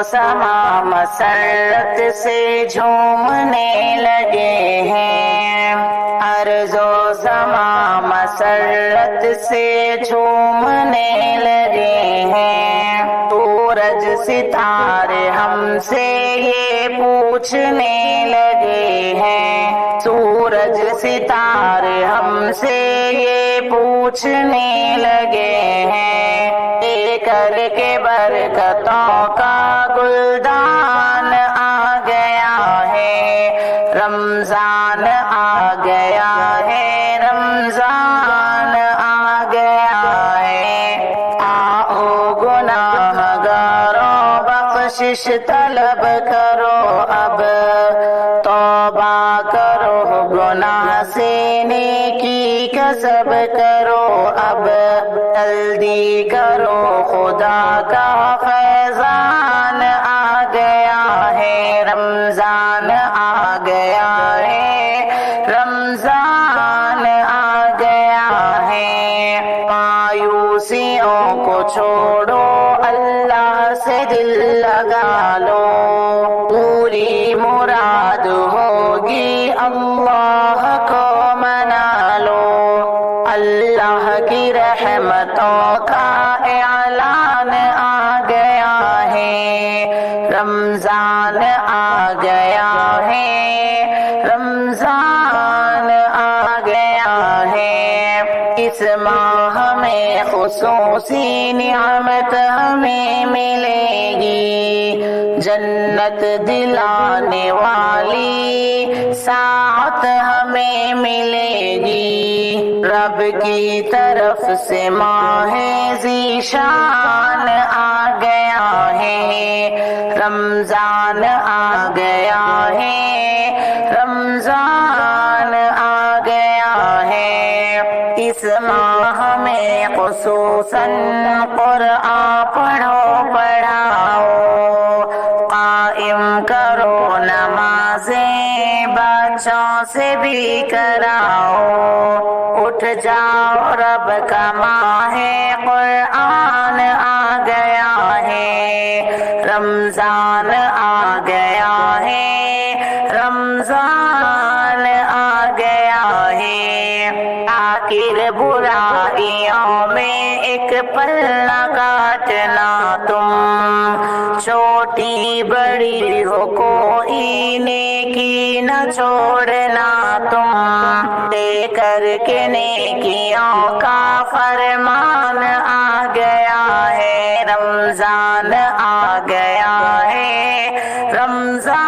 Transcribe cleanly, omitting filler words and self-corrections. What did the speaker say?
समा मसरत से झूमने लगे हैं, अर्ज़ो समा मसरत से झूमने लगे हैं। सूरज सितारे हमसे ये पूछने लगे हैं, सूरज सितारे हमसे ये पूछने लगे हैं। ये करके बरकतों का गुलदान आ गया है, रमजान आ गया है, रमजान आ गया है। आओ गुनाहगारों बख्शिश तलब करो, अब तौबा करो, गुनाह से नेकी कसब करो, अब जल्दी करो, खुदा का फैजान आ गया है, रमजान आ गया है, रमजान आ गया है। मायूसियों को छोड़ो, अल्लाह से दिल लगा लो, पूरी मुराद होगी, अल्लाह को मना लो। अल्लाह की रहमतों का ऐलान आ गया है, रमजान आ गया है, रमजान आ गया है। इस माह में खुसूसी नियामत हमें मिलेगी, जन्नत दिलाने वाली साथ हमें मिलेगी। रब की तरफ से माहे ज़ीशान आ गया है, रमजान आ गया है, रमजान आ गया है। इस माह में खुसूसन कुरान पढ़ो पढ़ाओ, कायम करो नमाज़ें, बच्चों से भी कराओ। उठ जाओ, रब का माहे कुरान आ गया है, रमजान आ गया है, रमजान आ गया है। आखिर बुराइयों में एक पल्ला काटना तुम, छोटी बड़ी हो कोई नेकी न छोड़ना तुम, दे करके नेकियों का फरमान आ गया है, रमजान आ गया है, रमजान